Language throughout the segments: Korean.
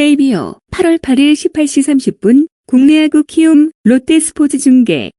KBO 8월 8일 18시 30분 국내야구 키움 롯데 스포츠중계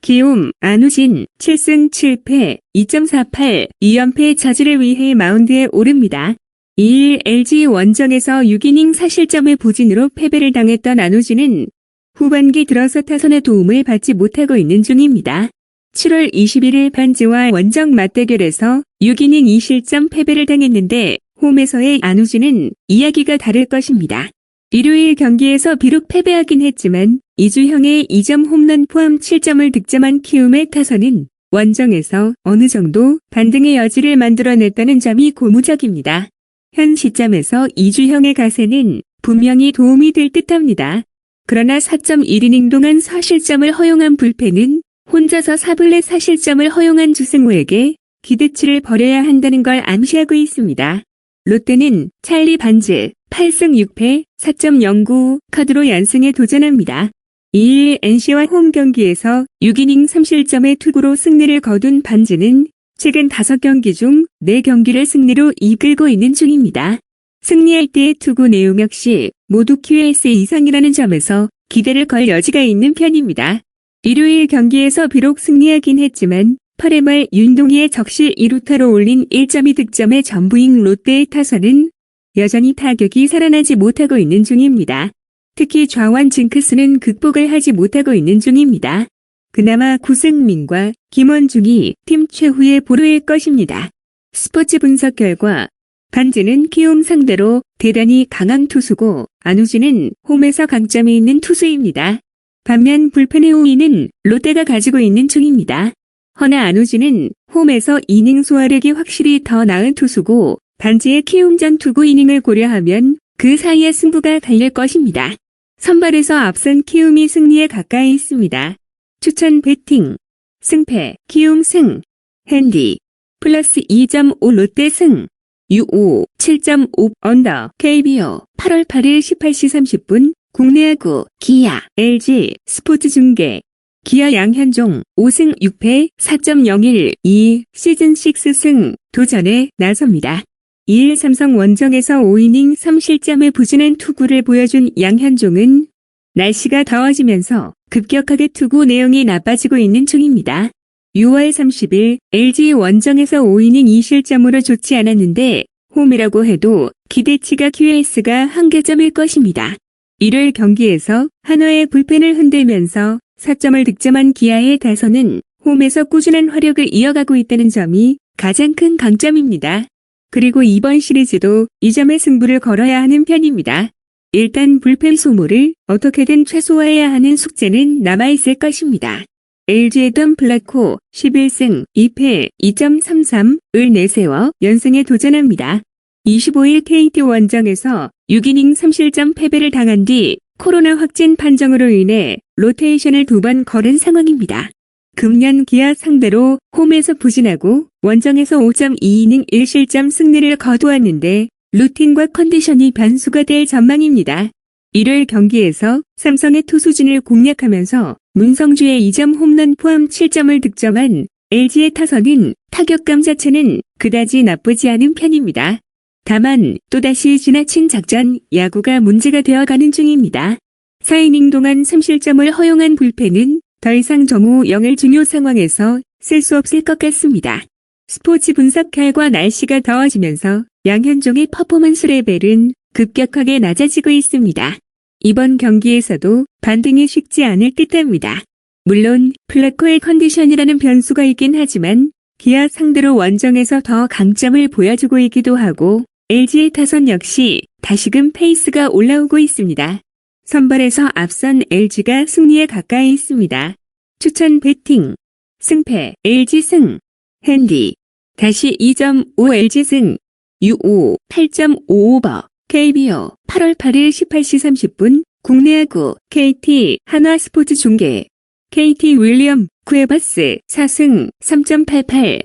키움 안우진 7승 7패 2.48 2연패 차지를 위해 마운드에 오릅니다. 2일 LG 원정에서 6이닝 사실점의 부진으로 패배를 당했던 안우진은 후반기 들어서 타선의 도움을 받지 못하고 있는 중입니다. 7월 21일 반지와 원정 맞대결에서 6이닝 2실점 패배를 당했는데 홈에서의 안우진은 이야기가 다를 것입니다. 일요일 경기에서 비록 패배하긴 했지만 이주형의 2점 홈런 포함 7점을 득점한 키움의 타선은 원정에서 어느 정도 반등의 여지를 만들어냈다는 점이 고무적입니다. 현 시점에서 이주형의 가세는 분명히 도움이 될 듯합니다. 그러나 4.1이닝 동안 4실점을 허용한 불펜은 혼자서 4분의 4실점을 허용한 주승우에게 기대치를 버려야 한다는 걸 암시하고 있습니다. 롯데는 찰리 반즈 8승 6패 4.09 카드로 연승에 도전합니다. 2일 NC와 홈 경기에서 6이닝 3실점의 투구로 승리를 거둔 반즈는 최근 5경기 중 4경기를 승리로 이끌고 있는 중입니다. 승리할 때의 투구 내용 역시 모두 QS 이상이라는 점에서 기대를 걸 여지가 있는 편입니다. 일요일 경기에서 비록 승리하긴 했지만 8회 말 윤동희의 적시 2루타로 올린 1.2득점의 전부인 롯데의 타선은 여전히 타격이 살아나지 못하고 있는 중입니다. 특히 좌완 징크스는 극복을 하지 못하고 있는 중입니다. 그나마 구승민과 김원중이 팀 최후의 보루일 것입니다. 스포츠 분석 결과 반즈는 키움 상대로 대단히 강한 투수고 안우진은 홈에서 강점이 있는 투수입니다. 반면 불펜의 우위는 롯데가 가지고 있는 중입니다. 허나 안우진은 홈에서 이닝 소화력이 확실히 더 나은 투수고 반지의 키움전 투구 이닝을 고려하면 그 사이에 승부가 갈릴 것입니다. 선발에서 앞선 키움이 승리에 가까이 있습니다. 추천 배팅 승패 키움 승 핸디 플러스 2.5 롯데 승 U5 7.5 언더 KBO 8월 8일 18시 30분 국내야구 기아 LG 스포츠중계 기아 양현종 5승 6패 4.01 시즌 6승 도전에 나섭니다. 2일 삼성 원정에서 5이닝 3실점의 부진한 투구를 보여준 양현종은 날씨가 더워지면서 급격하게 투구 내용이 나빠지고 있는 중입니다. 6월 30일 LG 원정에서 5이닝 2실점으로 좋지 않았는데 홈이라고 해도 기대치가 QS가 한계점일 것입니다. 1월 경기에서 한화의 불펜을 흔들면서 4점을 득점한 기아의 타선은 홈에서 꾸준한 화력을 이어가고 있다는 점이 가장 큰 강점입니다. 그리고 이번 시리즈도 이 점에 승부를 걸어야 하는 편입니다. 일단 불펜 소모를 어떻게든 최소화해야 하는 숙제는 남아있을 것입니다. LG의 던 플라코 11승 2패 2.33을 내세워 연승에 도전합니다. 25일 KT 원정에서 6이닝 3실점 패배를 당한 뒤 코로나 확진 판정으로 인해 로테이션을 2번 걸은 상황입니다. 금년 기아 상대로 홈에서 부진하고 원정에서 5.2이닝 1실점 승리를 거두었는데 루틴과 컨디션이 변수가 될 전망입니다. 1월 경기에서 삼성의 투수진을 공략하면서 문성주의 2점 홈런 포함 7점을 득점한 LG의 타선은 타격감 자체는 그다지 나쁘지 않은 편입니다. 다만 또다시 지나친 작전 야구가 문제가 되어가는 중입니다. 4이닝 동안 3실점을 허용한 불펜은 더 이상 정우 0의 중요 상황에서 쓸 수 없을 것 같습니다. 스포츠 분석 결과 날씨가 더워지면서 양현종의 퍼포먼스 레벨은 급격하게 낮아지고 있습니다. 이번 경기에서도 반등이 쉽지 않을 듯합니다. 물론 플라코의 컨디션이라는 변수가 있긴 하지만 기아 상대로 원정에서 더 강점을 보여주고 있기도 하고 LG의 타선 역시 다시금 페이스가 올라오고 있습니다. 선발에서 앞선 LG가 승리에 가까이 있습니다. 추천 배팅 승패 LG 승 핸디 다시 2.5 LG 승 U5 8.5 오버 KBO 8월 8일 18시 30분 국내야구 KT 한화 스포츠 중계 KT 윌리엄 쿠에바스 4승 3.88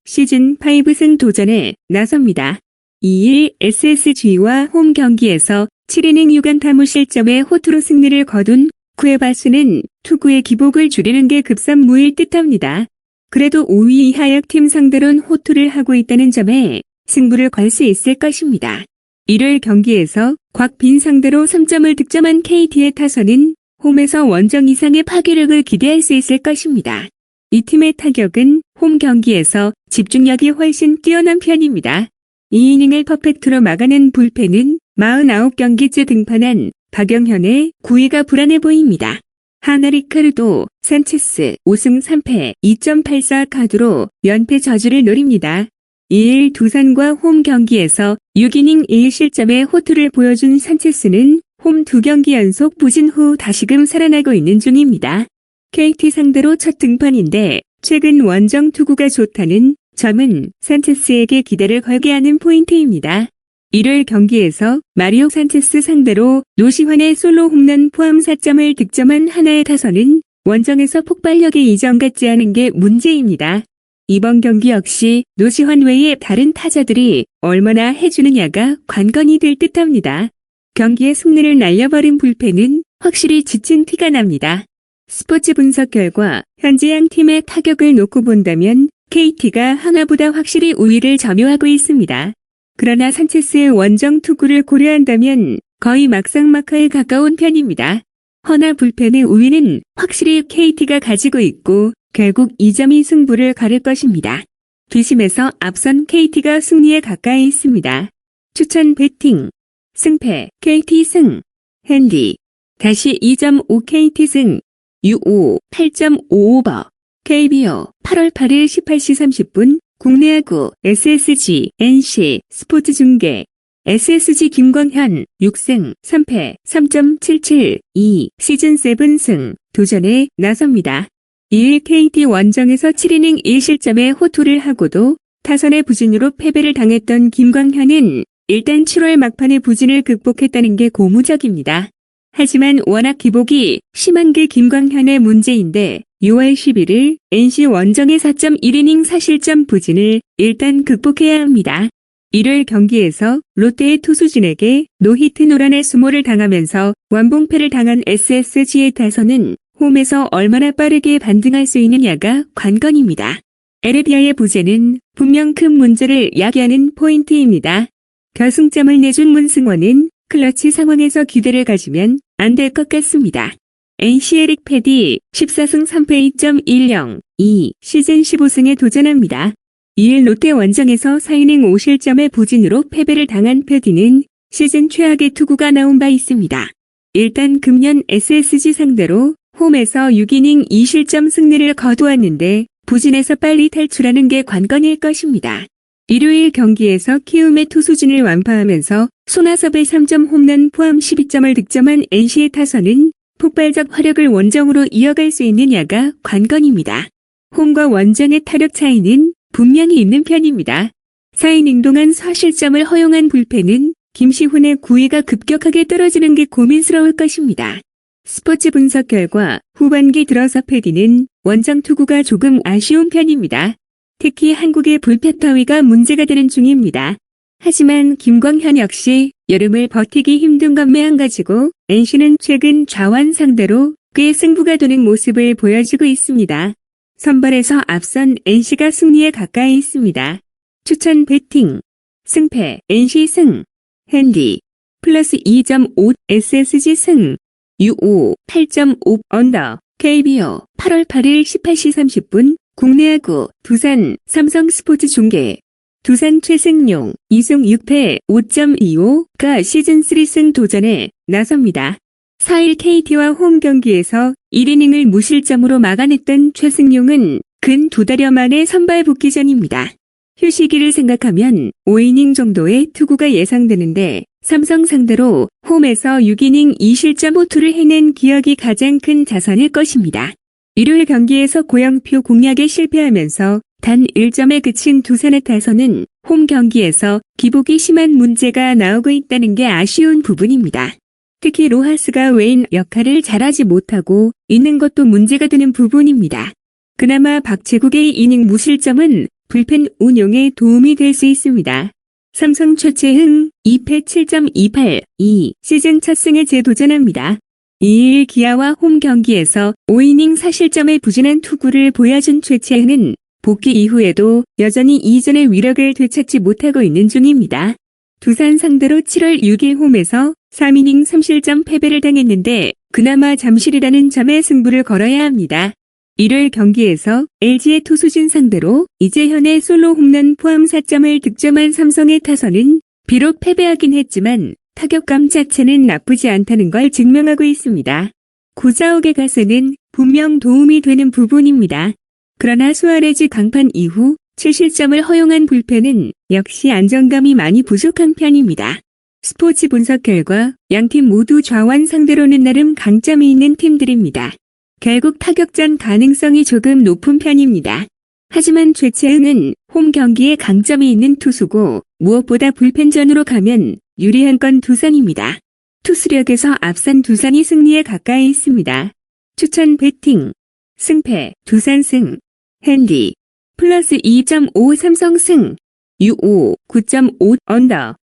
시즌 5승 도전에 나섭니다. 2일 SSG와 홈 경기에서 7이닝 6안타 무실점의 호투로 승리를 거둔 쿠에바스는 투구의 기복을 줄이는 게 급선무일 듯합니다. 그래도 5위 이하역 팀 상대로는 호투를 하고 있다는 점에 승부를 걸 수 있을 것입니다. 일요일 경기에서 곽빈 상대로 3점을 득점한 KT의 타선은 홈에서 원정 이상의 파괴력을 기대할 수 있을 것입니다. 이 팀의 타격은 홈 경기에서 집중력이 훨씬 뛰어난 편입니다. 2이닝을 퍼펙트로 막아낸 불펜은 49경기째 등판한 박영현의 9위가 불안해 보입니다. 하나 리카르도 산체스 5승 3패 2.84 카드로 연패 저주를 노립니다. 2일 두산과 홈 경기에서 6이닝 1실점의 호투를 보여준 산체스는 홈 2경기 연속 부진 후 다시금 살아나고 있는 중입니다. KT 상대로 첫 등판인데 최근 원정 투구가 좋다는 점은 산체스에게 기대를 걸게 하는 포인트입니다. 일요일 경기에서 마리오 산체스 상대로 노시환의 솔로 홈런 포함 4점을 득점한 하나의 타선은 원정에서 폭발력이 이전 같지 않은 게 문제입니다. 이번 경기 역시 노시환 외에 다른 타자들이 얼마나 해주느냐가 관건이 될 듯합니다. 경기의 승리를 날려버린 불펜은 확실히 지친 티가 납니다. 스포츠 분석 결과 현재 양 팀의 타격을 놓고 본다면 KT가 하나보다 확실히 우위를 점유하고 있습니다. 그러나 산체스의 원정 투구를 고려한다면 거의 막상막하에 가까운 편입니다. 허나 불펜의 우위는 확실히 KT가 가지고 있고 결국 이 점이 승부를 가를 것입니다. 뒷심에서 앞선 KT가 승리에 가까이 있습니다. 추천 배팅 승패 KT 승 핸디 다시 2.5 KT 승 U5 8.55버 KBO 8월 8일 18시 30분 국내야구 SSG NC 스포츠 중계 SSG 김광현 6승 3패 3.77 시즌 7승 도전에 나섭니다. 2일 KT 원정에서 7이닝 1실점의 호투를 하고도 타선의 부진으로 패배를 당했던 김광현은 일단 7월 막판의 부진을 극복했다는 게 고무적입니다. 하지만 워낙 기복이 심한 게 김광현의 문제인데 6월 11일 NC 원정의 4.1이닝 4실점 부진을 일단 극복해야 합니다. 일요일 경기에서 롯데의 투수진에게 노히트 노란의 수모를 당하면서 완봉패를 당한 SSG의 타선은 홈에서 얼마나 빠르게 반등할 수 있느냐가 관건입니다. 에레디아의 부재는 분명 큰 문제를 야기하는 포인트입니다. 결승점을 내준 문승원은 클러치 상황에서 기대를 가지면 안 될 것 같습니다. NC 에릭 패디 14승 3패 2.10 시즌 15승에 도전합니다. 2일 롯데 원정에서 4이닝 5실점의 부진으로 패배를 당한 패디는 시즌 최악의 투구가 나온 바 있습니다. 일단 금년 SSG 상대로 홈에서 6이닝 2실점 승리를 거두었는데 부진에서 빨리 탈출하는 게 관건일 것입니다. 일요일 경기에서 키움의 투수진을 완파하면서 손아섭의 3점 홈런 포함 12점을 득점한 NC의 타선은 폭발적 화력을 원정으로 이어갈 수 있느냐가 관건입니다. 홈과 원정의 타력 차이는 분명히 있는 편입니다. 4이닝 동안 4실점을 허용한 불펜은 김시훈의 9위가 급격하게 떨어지는 게 고민스러울 것입니다. 스포츠 분석 결과 후반기 들어서 패디는 원정 투구가 조금 아쉬운 편입니다. 특히 한국의 불펜 따위가 문제가 되는 중입니다. 하지만 김광현 역시 여름을 버티기 힘든 것만 한 가지고 NC는 최근 좌완 상대로 꽤 승부가 도는 모습을 보여주고 있습니다. 선발에서 앞선 NC가 승리에 가까이 있습니다. 추천 배팅 승패 NC 승 핸디 플러스 2.5 SSG 승 U5 8.5 언더 KBO 8월 8일 18시 30분 국내야구 두산 삼성 스포츠 중계 두산 최승용 2승 6패 5.25가 시즌 3승 도전에 나섭니다. 4일 KT와 홈 경기에서 1이닝을 무실점으로 막아냈던 최승용은 근 2달여 만에 선발 복귀 전입니다. 휴식기를 생각하면 5이닝 정도의 투구가 예상되는데 삼성 상대로 홈에서 6이닝 2실점 호투를 해낸 기억이 가장 큰 자산일 것입니다. 일요일 경기에서 고영표 공략에 실패하면서 단 1점에 그친 두산의 타선은 홈 경기에서 기복이 심한 문제가 나오고 있다는 게 아쉬운 부분입니다. 특히 로하스가 외인 역할을 잘하지 못하고 있는 것도 문제가 되는 부분입니다. 그나마 박재국의 이닝 무실점은 불펜 운용에 도움이 될 수 있습니다. 삼성 최채흥 2패 7.28 시즌 첫 승에 재도전합니다. 2일 기아와 홈 경기에서 5이닝 4실점의 부진한 투구를 보여준 최채흥은 복귀 이후에도 여전히 이전의 위력을 되찾지 못하고 있는 중입니다. 두산 상대로 7월 6일 홈에서 3이닝 3실점 패배를 당했는데 그나마 잠실이라는 점에 승부를 걸어야 합니다. 일요일 경기에서 LG의 투수진 상대로 이재현의 솔로 홈런 포함 4점을 득점한 삼성의 타선은 비록 패배하긴 했지만 타격감 자체는 나쁘지 않다는 걸 증명하고 있습니다. 고자옥의 가세는 분명 도움이 되는 부분입니다. 그러나 수아레즈 강판 이후 7실점을 허용한 불펜은 역시 안정감이 많이 부족한 편입니다. 스포츠 분석 결과 양팀 모두 좌완 상대로는 나름 강점이 있는 팀들입니다. 결국 타격전 가능성이 조금 높은 편입니다. 하지만 최채흥은 홈 경기에 강점이 있는 투수고 무엇보다 불펜전으로 가면 유리한 건 두산입니다. 투수력에서 앞선 두산이 승리에 가까이 있습니다. 추천 배팅 승패 두산 승 핸디 플러스 2.5 삼성 승 U5 9.5 언더